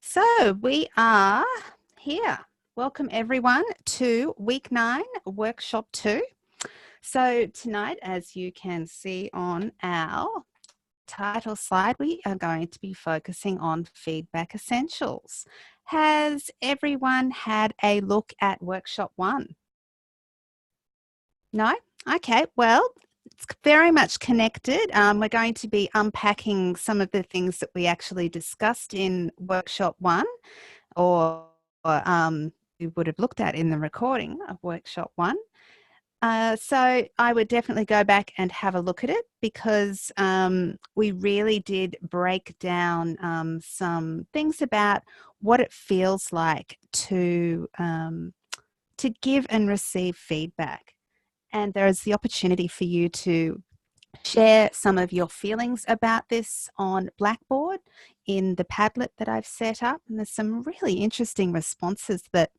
So we are here. Welcome everyone to week 9, workshop 2. So tonight, as you can see on our title slide, we are going to be focusing on feedback essentials. Has everyone had a look at workshop 1? No? Okay, well, it's very much connected. We're going to be unpacking some of the things that we actually discussed in workshop 1 or you would have looked at in the recording of workshop 1. So I would definitely go back and have a look at it because we really did break down some things about what it feels like to give and receive feedback. And there is the opportunity for you to share some of your feelings about this on Blackboard in the Padlet that I've set up. And there's some really interesting responses that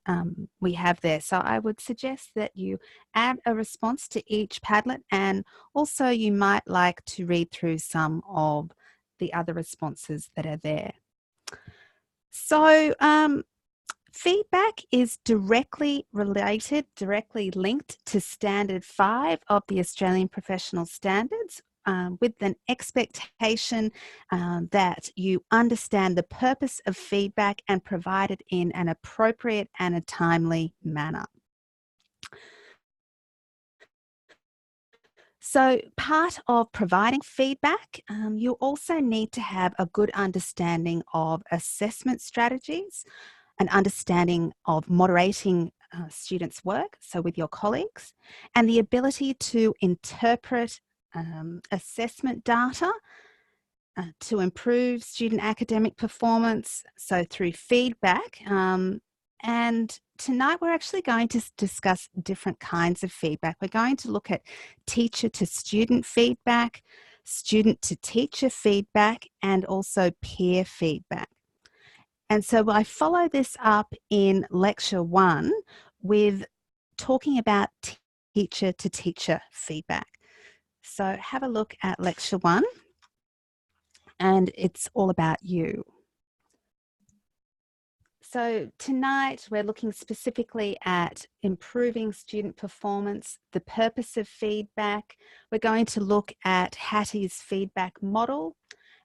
we have there. So I would suggest that you add a response to each Padlet, and also you might like to read through some of the other responses that are there. So feedback is directly related, directly linked to Standard 5 of the Australian Professional Standards, with an expectation that you understand the purpose of feedback and provide it in an appropriate and a timely manner. So part of providing feedback, you also need to have a good understanding of assessment strategies, an understanding of moderating students' work, so with your colleagues, and the ability to interpret assessment data to improve student academic performance, so through feedback. And tonight we're actually going to discuss different kinds of feedback. We're going to look at teacher to student feedback, student to teacher feedback, and also peer feedback. And so I follow this up in lecture 1 with talking about teacher to teacher feedback. So have a look at lecture 1, and it's all about you. So tonight we're looking specifically at improving student performance, the purpose of feedback. We're going to look at Hattie's feedback model.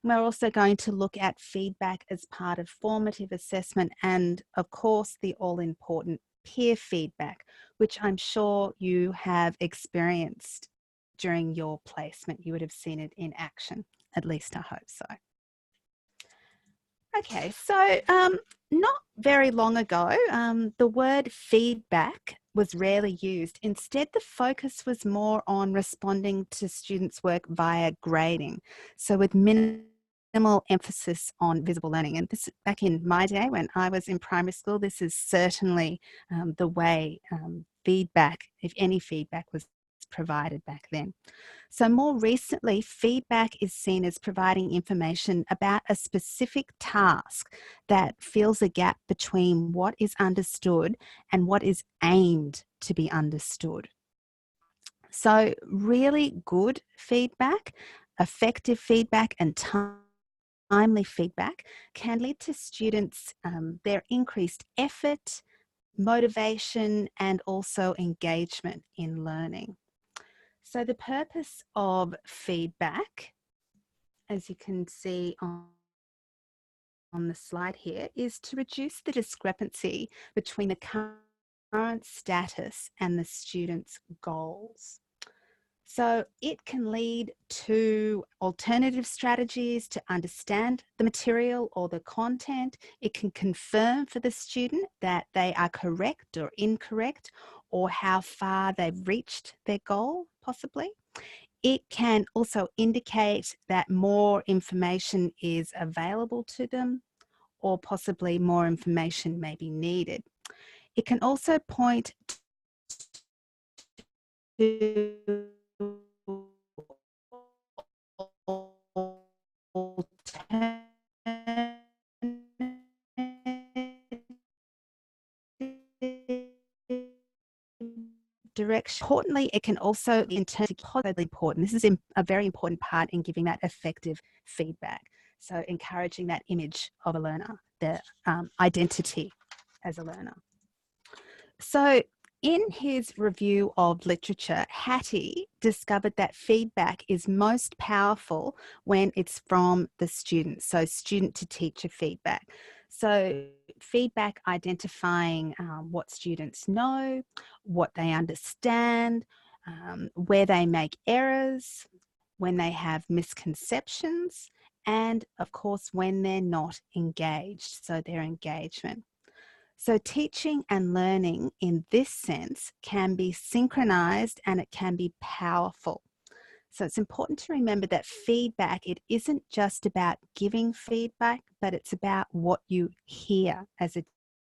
And we're also going to look at feedback as part of formative assessment and, of course, the all-important peer feedback, which I'm sure you have experienced during your placement. You would have seen it in action, at least I hope so. Okay, so not very long ago, the word feedback was rarely used. Instead, the focus was more on responding to students' work via grading, so with minimal emphasis on visible learning. And this, back in my day when I was in primary school, this is certainly the way feedback, if any feedback, was provided back then. So more recently, feedback is seen as providing information about a specific task that fills a gap between what is understood and what is aimed to be understood. So really good feedback, effective feedback, and timely feedback can lead to students their increased effort, motivation, and also engagement in learning. So the purpose of feedback, as you can see on the slide here, is to reduce the discrepancy between the current status and the student's goals. So it can lead to alternative strategies to understand the material or the content. It can confirm for the student that they are correct or incorrect, or how far they've reached their goal, possibly. It can also indicate that more information is available to them, or possibly more information may be needed. It can also point to direction. Importantly, it can also, in terms of positively important, this is a very important part in giving that effective feedback. So encouraging that image of a learner, the identity as a learner. So in his review of literature, Hattie discovered that feedback is most powerful when it's from the student, so student to teacher feedback. So feedback identifying what students know, what they understand, where they make errors, when they have misconceptions, and of course when they're not engaged, so their engagement. So teaching and learning in this sense can be synchronized and it can be powerful. So it's important to remember that feedback, it isn't just about giving feedback, but it's about what you hear as a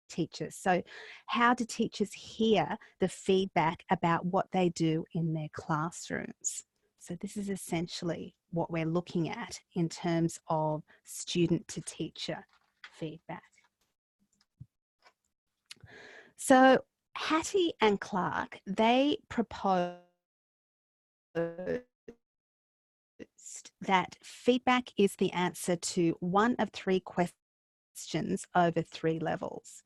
teacher. So how do teachers hear the feedback about what they do in their classrooms? So this is essentially what we're looking at in terms of student to teacher feedback. So Hattie and Clark, they proposed that feedback is the answer to one of three questions over three levels.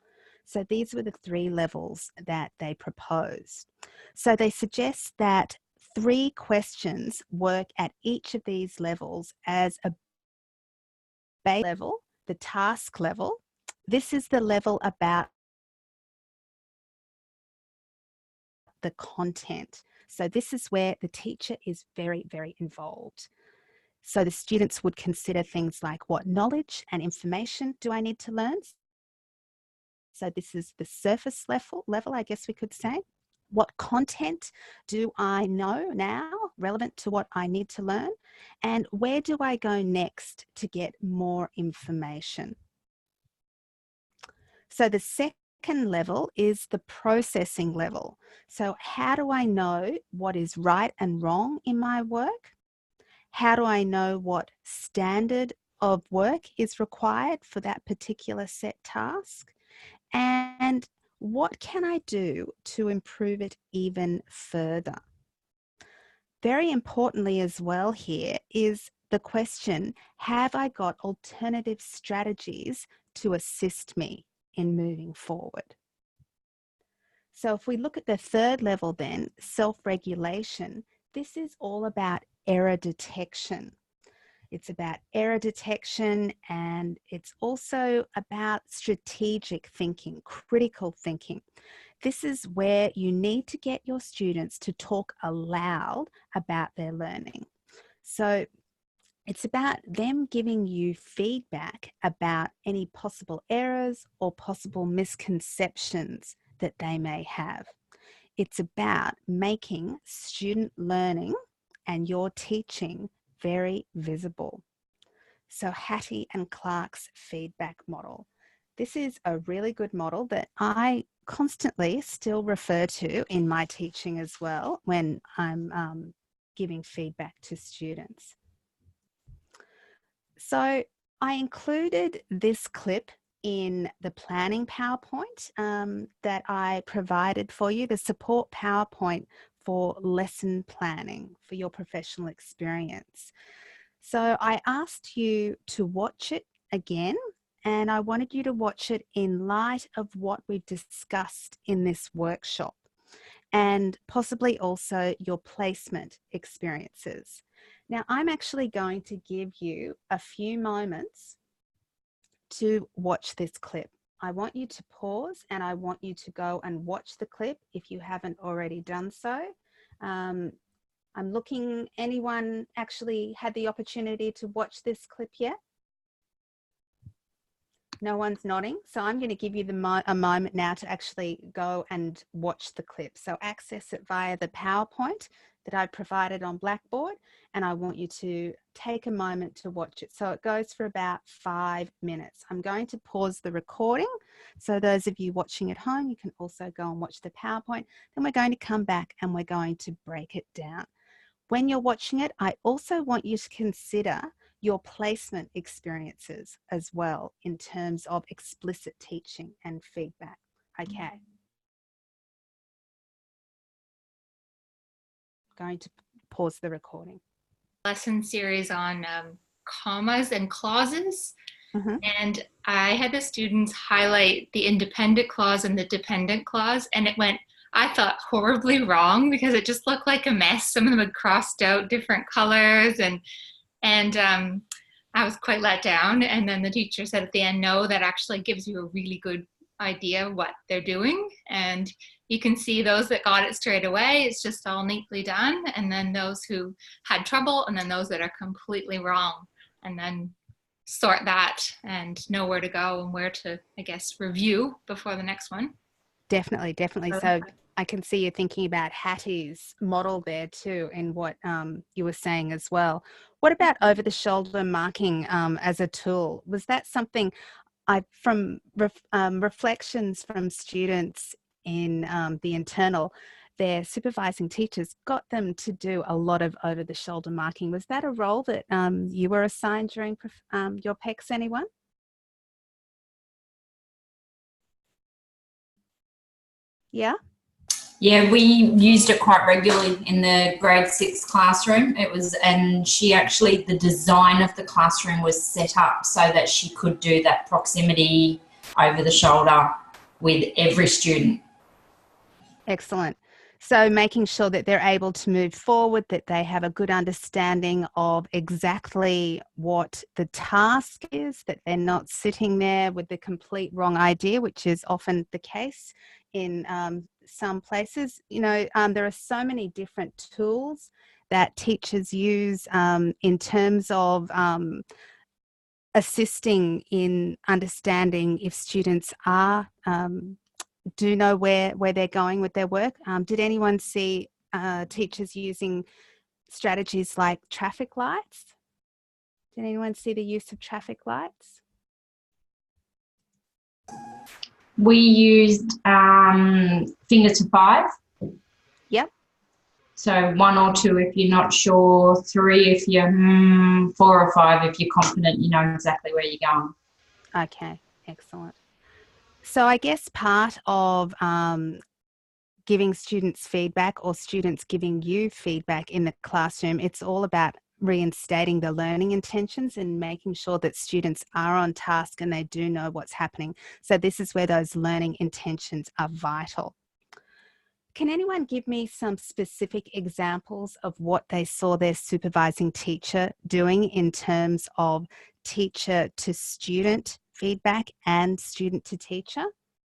So these were the three levels that they proposed. So they suggest that three questions work at each of these levels as a base level, the task level. This is the level about the content. So this is where the teacher is very, very involved. So the students would consider things like, what knowledge and information do I need to learn? So this is the surface level, I guess we could say. What content do I know now relevant to what I need to learn? And where do I go next to get more information? So the second level is the processing level. So how do I know what is right and wrong in my work? How do I know what standard of work is required for that particular set task? And what can I do to improve it even further? Very importantly as well here is the question, have I got alternative strategies to assist me in moving forward? So if we look at the third level then, self-regulation, this is all about error detection. It's about error detection, and it's also about strategic thinking, critical thinking. This is where you need to get your students to talk aloud about their learning. So it's about them giving you feedback about any possible errors or possible misconceptions that they may have. It's about making student learning and your teaching very visible. So Hattie and Clark's feedback model. This is a really good model that I constantly still refer to in my teaching as well when I'm giving feedback to students. So I included this clip in the planning PowerPoint that I provided for you, the support PowerPoint for lesson planning for your professional experience. So I asked you to watch it again, and I wanted you to watch it in light of what we've discussed in this workshop and possibly also your placement experiences. Now, I'm actually going to give you a few moments to watch this clip. I want you to pause and I want you to go and watch the clip if you haven't already done so. I'm looking, anyone actually had the opportunity to watch this clip yet? No one's nodding. So I'm going to give you a moment now to actually go and watch the clip. So access it via the PowerPoint that I provided on Blackboard, and I want you to take a moment to watch it. So it goes for about 5 minutes. I'm going to pause the recording. So those of you watching at home, you can also go and watch the PowerPoint. Then we're going to come back and we're going to break it down. When you're watching it, I also want you to consider your placement experiences as well in terms of explicit teaching and feedback. Okay. Going to pause the recording. Lesson series on commas and clauses. Mm-hmm. And I had the students highlight the independent clause and the dependent clause, and it went, I thought, horribly wrong because it just looked like a mess. Some of them had crossed out different colors, and I was quite let down. And then the teacher said at the end, no, that actually gives you a really good idea of what they're doing. And you can see those that got it straight away, it's just all neatly done. And then those who had trouble, and then those that are completely wrong. And then sort that and know where to go and where to, I guess, review before the next one. Definitely, definitely. So, So I can see you thinking about Hattie's model there too, and what you were saying as well. What about over-the-shoulder marking as a tool? Was that something from reflections from students in the internal, their supervising teachers got them to do a lot of over-the-shoulder marking. Was that a role that you were assigned during your PECs, anyone? Yeah? Yeah, we used it quite regularly in the grade 6 classroom. And she actually, the design of the classroom was set up so that she could do that proximity over the shoulder with every student. Excellent. So making sure that they're able to move forward, that they have a good understanding of exactly what the task is, that they're not sitting there with the complete wrong idea, which is often the case in some places. You know, there are so many different tools that teachers use in terms of assisting in understanding if students are do know where they're going with their work. Did anyone see teachers using strategies like traffic lights? Did anyone see the use of traffic lights? We used finger to 5. Yep. So 1 or 2 if you're not sure, 3 if you're 4 or 5 if you're confident you know exactly where you're going. Okay, excellent. So I guess part of giving students feedback, or students giving you feedback in the classroom, it's all about reinstating the learning intentions and making sure that students are on task and they do know what's happening. So this is where those learning intentions are vital. Can anyone give me some specific examples of what they saw their supervising teacher doing in terms of teacher to student feedback and student to teacher?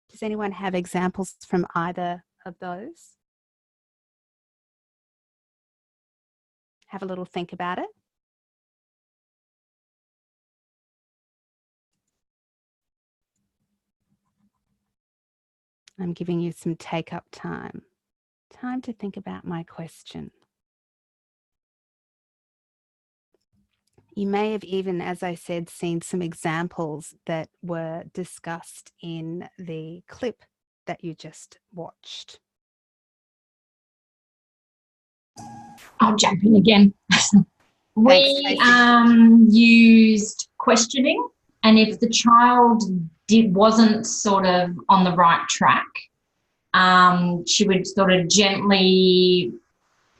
Does anyone have examples from either of those? Have a little think about it. I'm giving you some take-up time. Time to think about my question. You may have even, as I said, seen some examples that were discussed in the clip that you just watched. I'll jump in again. We used questioning, and if the child wasn't sort of on the right track, she would sort of gently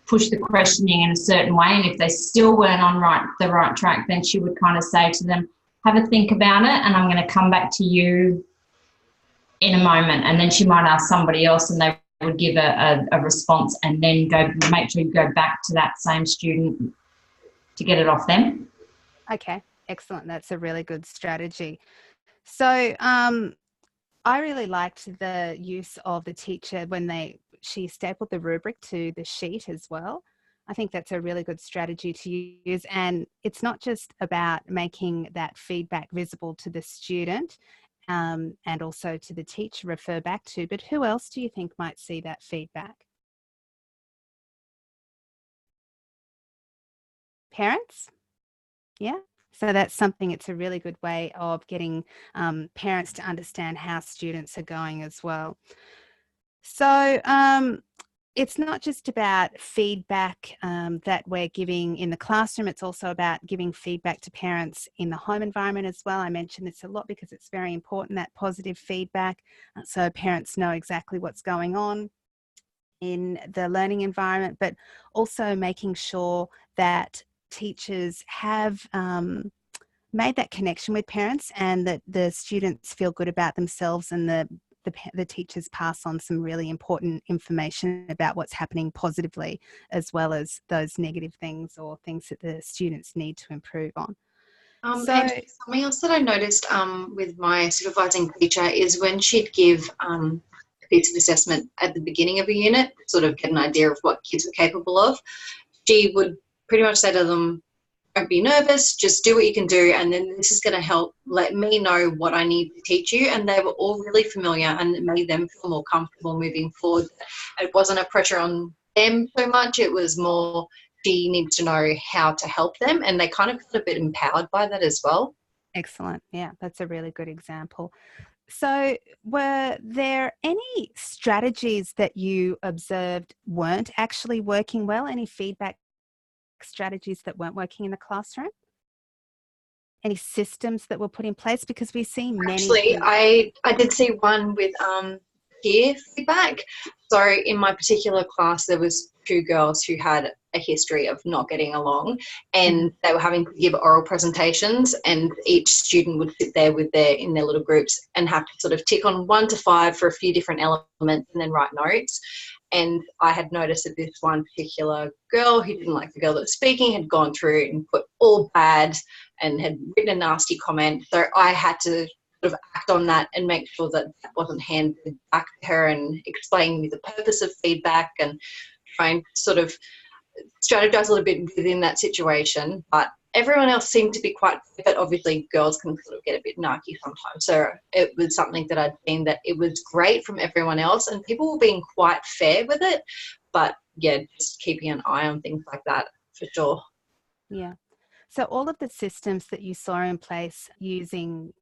push the questioning in a certain way, and if they still weren't on the right track, then she would kind of say to them, have a think about it, and I'm going to come back to you in a moment. And then she might ask somebody else, and they would give a response, and then make sure you go back to that same student to get it off them. Okay, excellent. That's a really good strategy. So I really liked the use of the teacher when she stapled the rubric to the sheet as well. I think that's a really good strategy to use. And it's not just about making that feedback visible to the student and also to the teacher refer back to, but who else do you think might see that feedback? Parents? Yeah. So that's something, it's a really good way of getting parents to understand how students are going as well. So it's not just about feedback that we're giving in the classroom, it's also about giving feedback to parents in the home environment as well. I mentioned this a lot because it's very important, that positive feedback, so parents know exactly what's going on in the learning environment, but also making sure that teachers have made that connection with parents, and that the students feel good about themselves, and the teachers pass on some really important information about what's happening positively, as well as those negative things or things that the students need to improve on. And something else that I noticed with my supervising teacher is when she'd give a piece of assessment at the beginning of a unit, sort of get an idea of what kids were capable of, she would pretty much say to them, don't be nervous, just do what you can do, and then this is going to help let me know what I need to teach you. And they were all really familiar, and it made them feel more comfortable moving forward. It wasn't a pressure on them so much, it was more she needs to know how to help them, and they kind of felt a bit empowered by that as well. Excellent. Yeah, that's a really good example. So were there any strategies that you observed weren't actually working well? Any feedback strategies that weren't working in the classroom? Any systems that were put in place? Because we see many. Actually, I did see one with peer feedback. So in my particular class, there was 2 girls who had a history of not getting along, and they were having to give oral presentations, and each student would sit there in their little groups and have to sort of tick on 1 to 5 for a few different elements and then write notes. And I had noticed that this one particular girl who didn't like the girl that was speaking had gone through and put all bad and had written a nasty comment. So I had to sort of act on that and make sure that that wasn't handed back to her, and explain me the purpose of feedback and try and sort of strategize a little bit within that situation. But everyone else seemed to be quite, but obviously girls can sort of get a bit narky sometimes. So it was something that I'd seen that it was great from everyone else, and people were being quite fair with it. But yeah, just keeping an eye on things like that for sure. Yeah. So all of the systems that you saw in place using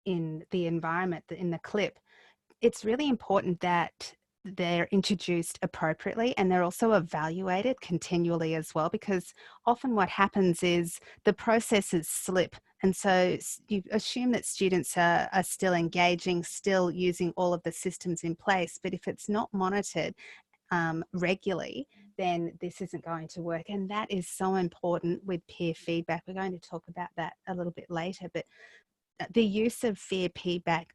in the environment, in the clip, it's really important that they're introduced appropriately, and they're also evaluated continually as well, because often what happens is the processes slip, and so you assume that students are still engaging, still using all of the systems in place, but if it's not monitored regularly, then this isn't going to work. And that is so important with peer feedback. We're going to talk about that a little bit later, but the use of peer feedback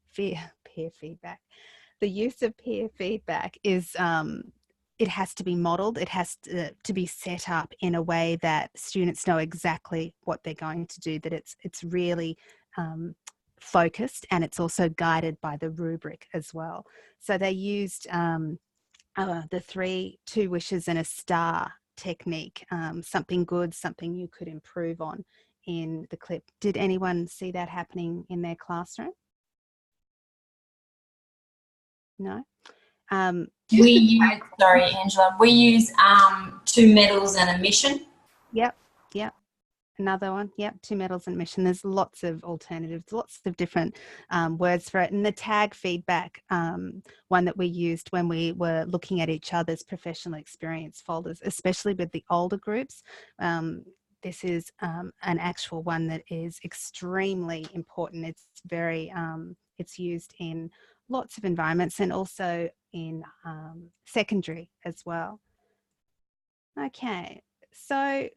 is it has to be modeled. It has to be set up in a way that students know exactly what they're going to do, that it's really focused, and it's also guided by the rubric as well. So they used the 3 2 wishes and a star technique, something good, something you could improve on, in the clip. Did anyone see that happening in their classroom? No? We use, sorry, Angela, we use 2 medals and a mission. Yep. Another one, yep, 2 medals and mission. There's lots of alternatives, lots of different words for it. And the tag feedback, one that we used when we were looking at each other's professional experience folders, especially with the older groups, this is an actual one that is extremely important. It's very, it's used in lots of environments, and also in secondary as well. Okay, so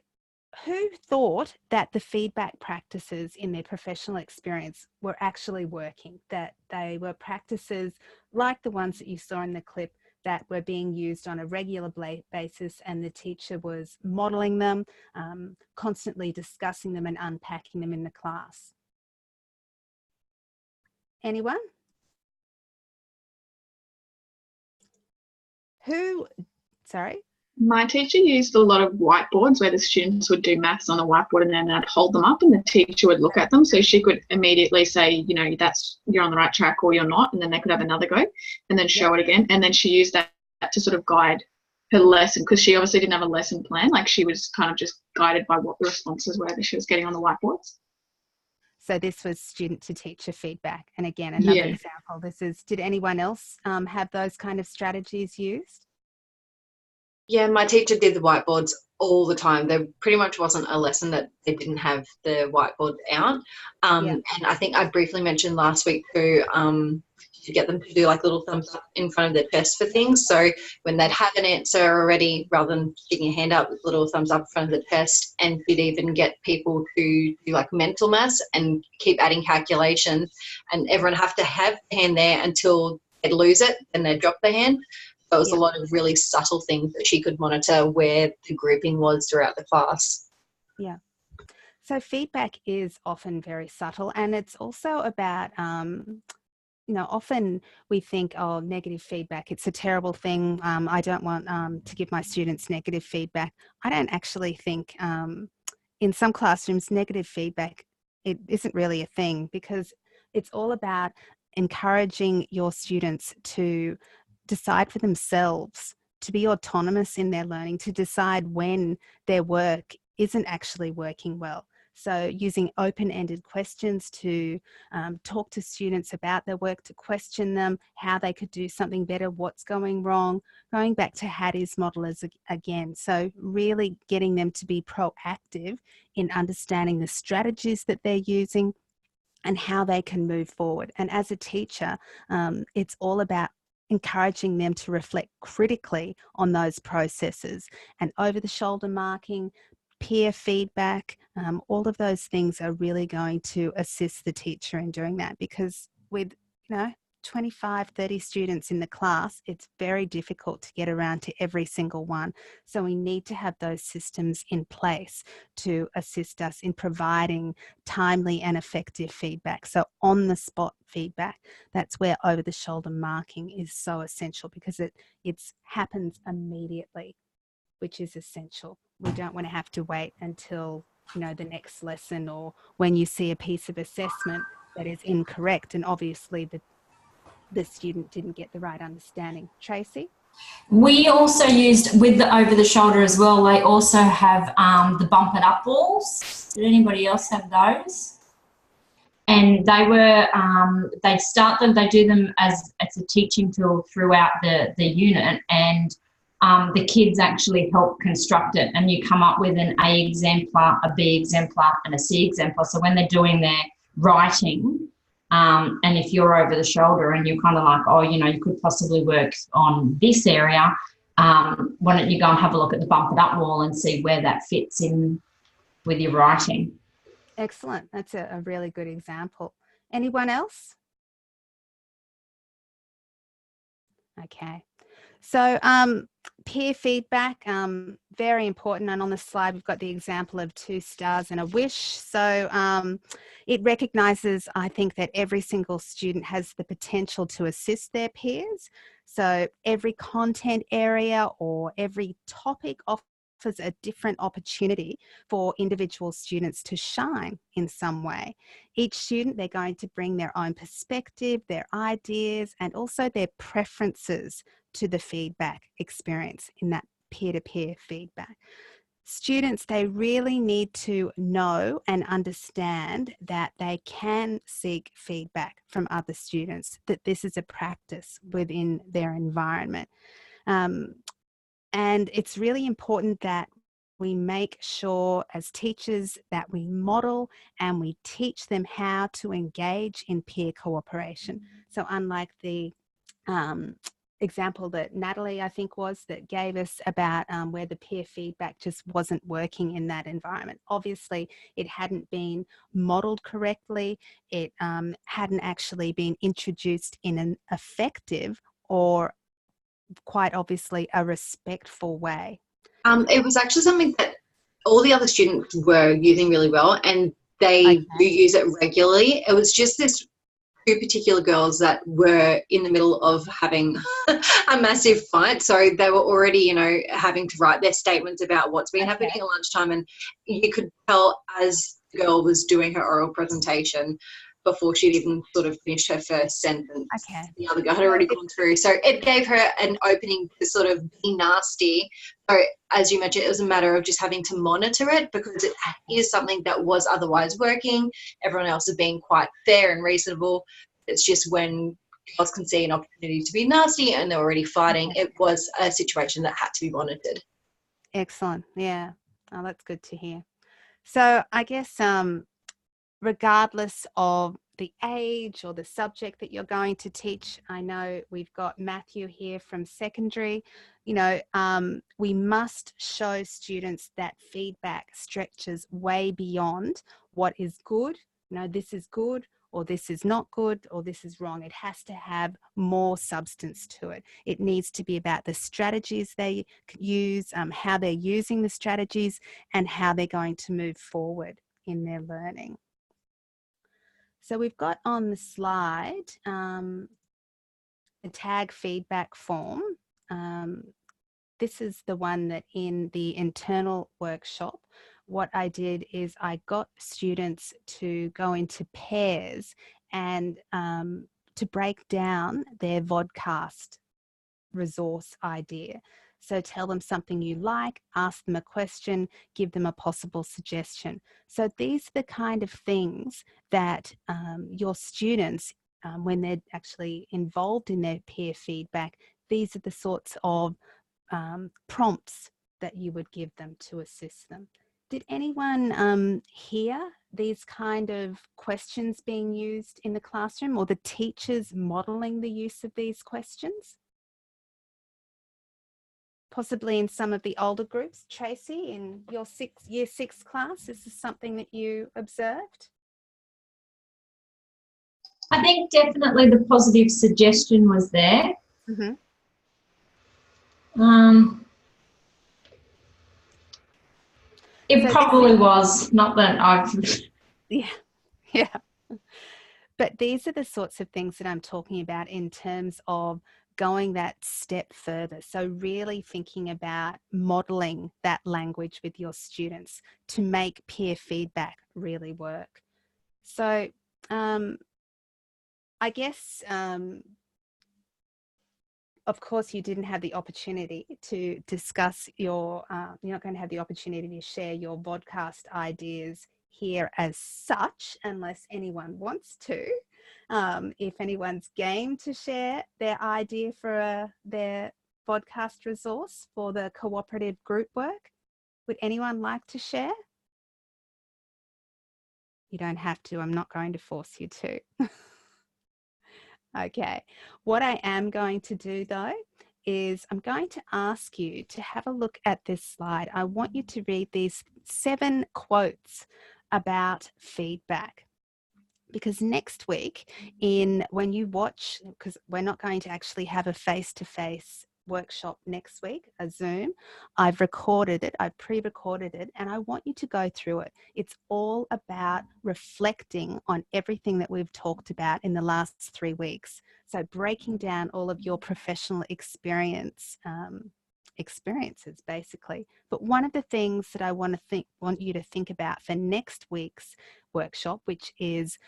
who thought that the feedback practices in their professional experience were actually working, that they were practices like the ones that you saw in the clip, that were being used on a regular basis, and the teacher was modelling them, constantly discussing them and unpacking them in the class? Anyone? Sorry? My teacher used a lot of whiteboards where the students would do maths on the whiteboard, and then I'd hold them up and the teacher would look at them, so she could immediately say, you know, you're on the right track or you're not, and then they could have another go and then show it again. And then she used that to sort of guide her lesson, because she obviously didn't have a lesson plan. Like, she was kind of just guided by what the responses were that she was getting on the whiteboards. So this was student to teacher feedback. And again, another example. Did anyone else have those kind of strategies used? Yeah, my teacher did the whiteboards all the time. There pretty much wasn't a lesson that they didn't have the whiteboard out. Yeah. And I think I briefly mentioned last week too, to get them to do like little thumbs up in front of their chest for things. So when they'd have an answer already, rather than sticking your hand up, little thumbs up in front of the chest, and you'd even get people to do like mental maths and keep adding calculations, and everyone have to have the hand there until they'd lose it and they'd drop their hand. So it was a lot of really subtle things that she could monitor where the grouping was throughout the class. Yeah. So feedback is often very subtle, and it's also about, often we think, oh, negative feedback, it's a terrible thing. I don't want to give my students negative feedback. I don't actually think in some classrooms, negative feedback, it isn't really a thing, because it's all about encouraging your students to decide for themselves, to be autonomous in their learning, to decide when their work isn't actually working well. So using open-ended questions to talk to students about their work, to question them, how they could do something better, what's going wrong, going back to Hattie's model again. So really getting them to be proactive in understanding the strategies that they're using and how they can move forward. And as a teacher, it's all about encouraging them to reflect critically on those processes, and over-the-shoulder marking, peer feedback, all of those things are really going to assist the teacher in doing that, because with 25, 30 students in the class, it's very difficult to get around to every single one. So we need to have those systems in place to assist us in providing timely and effective feedback. So on the spot feedback, that's where over the shoulder marking is so essential, because it happens immediately, which is essential. We don't want to have to wait until the next lesson, or when you see a piece of assessment that is incorrect and obviously the student didn't get the right understanding. Tracy? We also used, with the over the shoulder as well, they also have the bump it up walls. Did anybody else have those? And they were, they do them as a teaching tool throughout the unit, and the kids actually help construct it, and you come up with an A exemplar, a B exemplar, and a C exemplar. So when they're doing their writing, and if you're over the shoulder and you're kind of like, oh, you could possibly work on this area, why don't you go and have a look at the bump it up wall and see where that fits in with your writing. Excellent. That's a really good example. Anyone else? Okay. So peer feedback, very important. And on the slide, we've got the example of 2 stars and a wish. So it recognises, I think, that every single student has the potential to assist their peers. So every content area or every topic offers a different opportunity for individual students to shine in some way. Each student, they're going to bring their own perspective, their ideas, and also their preferences to the feedback experience in that peer-to-peer feedback. Students, they really need to know and understand that they can seek feedback from other students, that this is a practice within their environment. And it's really important that we make sure as teachers that we model and we teach them how to engage in peer cooperation. So unlike the example that Natalie, I think, that gave us about where the peer feedback just wasn't working in that environment. Obviously, it hadn't been modeled correctly. It hadn't actually been introduced in an effective or quite obviously a respectful way. It was actually something that all the other students were using really well, and they do use it regularly. It was just this 2 particular girls that were in the middle of having a massive fight. So they were already, having to write their statements about what's been happening at lunchtime. And you could tell as the girl was doing her oral presentation, before she'd even sort of finished her first sentence, the other girl had already gone through. So it gave her an opening to sort of be nasty. So as you mentioned, it was a matter of just having to monitor it, because it is something that was otherwise working. Everyone else is being quite fair and reasonable. It's just when girls can see an opportunity to be nasty and they're already fighting. It was a situation that had to be monitored. Excellent. Yeah. Oh, that's good to hear. So I guess regardless of the age or the subject that you're going to teach, I know we've got Matthew here from secondary, we must show students that feedback stretches way beyond what is good. This is good, or this is not good, or this is wrong. It has to have more substance to it. It needs to be about the strategies they use, how they're using the strategies, and how they're going to move forward in their learning. So we've got on the slide a tag feedback form. This is the one that in the internal workshop, what I did is I got students to go into pairs and to break down their vodcast resource idea. So tell them something you like, ask them a question, give them a possible suggestion. So these are the kind of things that your students, when they're actually involved in their peer feedback, these are the sorts of prompts that you would give them to assist them. Did anyone hear these kind of questions being used in the classroom, or the teachers modelling the use of these questions? Possibly in some of the older groups. Tracy, in your year 6 class, is this something that you observed? I think definitely the positive suggestion was there. Mm-hmm. It probably was, not that I've... Yeah. But these are the sorts of things that I'm talking about in terms of going that step further. So really thinking about modeling that language with your students to make peer feedback really work. So I guess, of course, you didn't have the opportunity to discuss you're not going to have the opportunity to share your vodcast ideas here as such, unless anyone wants to. If anyone's game to share their idea for their podcast resource for the cooperative group work, would anyone like to share? You don't have to. I'm not going to force you to. Okay. What I am going to do, though, is I'm going to ask you to have a look at this slide. I want you to read these 7 quotes about feedback. Because next week, when you watch, because we're not going to actually have a face-to-face workshop next week, a Zoom, I've recorded it, I've pre-recorded it, and I want you to go through it. It's all about reflecting on everything that we've talked about in the last 3 weeks. So breaking down all of your professional experiences basically. But one of the things that I want you to think about for next week's workshop, which is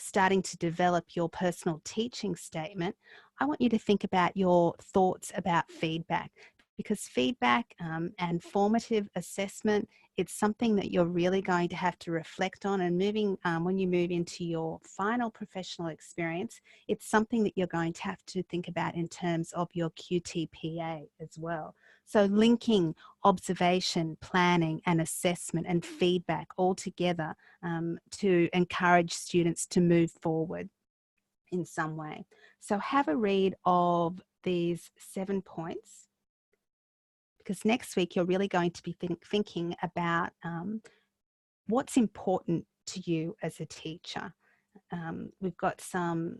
starting to develop your personal teaching statement, I want you to think about your thoughts about feedback, because feedback and formative assessment, it's something that you're really going to have to reflect on, and when you move into your final professional experience, it's something that you're going to have to think about in terms of your QTPA as well. So linking observation, planning and assessment and feedback all together to encourage students to move forward in some way. So have a read of these 7 points, because next week you're really going to be thinking about what's important to you as a teacher. We've got some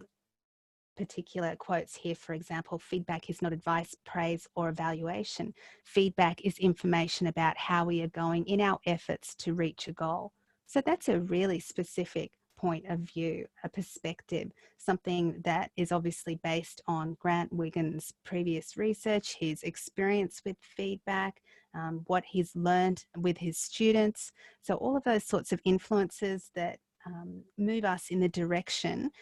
particular quotes here. For example, feedback is not advice, praise or evaluation. Feedback is information about how we are going in our efforts to reach a goal. So that's a really specific point of view, a perspective, something that is obviously based on Grant Wiggins' previous research, his experience with feedback, what he's learned with his students. So all of those sorts of influences that move us in the direction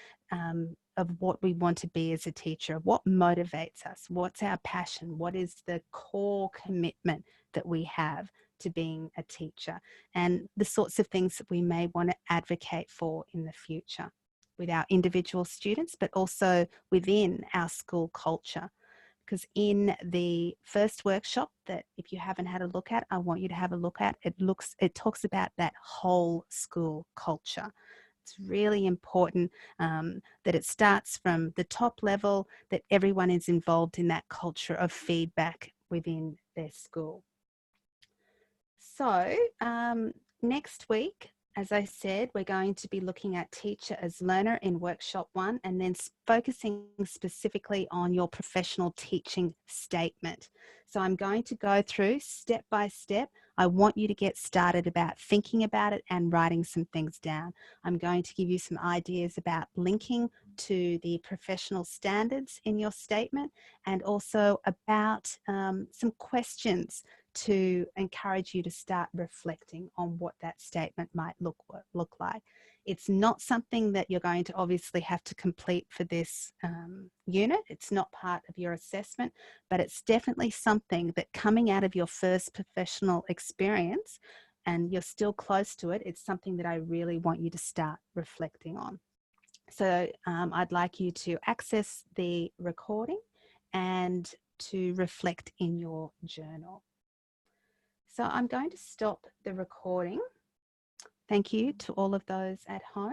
of what we want to be as a teacher, what motivates us, what's our passion, what is the core commitment that we have to being a teacher, and the sorts of things that we may want to advocate for in the future. with our individual students, but also within our school culture. Because in the first workshop that if you haven't had a look at, I want you to have a look at, it talks about that whole school culture. It's really important that it starts from the top level, that everyone is involved in that culture of feedback within their school. So next week, as I said, we're going to be looking at teacher as learner in workshop 1 and then focusing specifically on your professional teaching statement. So I'm going to go through step by step. I want you to get started about thinking about it and writing some things down. I'm going to give you some ideas about linking to the professional standards in your statement and also about some questions to encourage you to start reflecting on what that statement might look like. It's not something that you're going to obviously have to complete for this unit. It's not part of your assessment, but it's definitely something that coming out of your first professional experience and you're still close to it, it's something that I really want you to start reflecting on. So I'd like you to access the recording and to reflect in your journal. So I'm going to stop the recording. Thank you to all of those at home.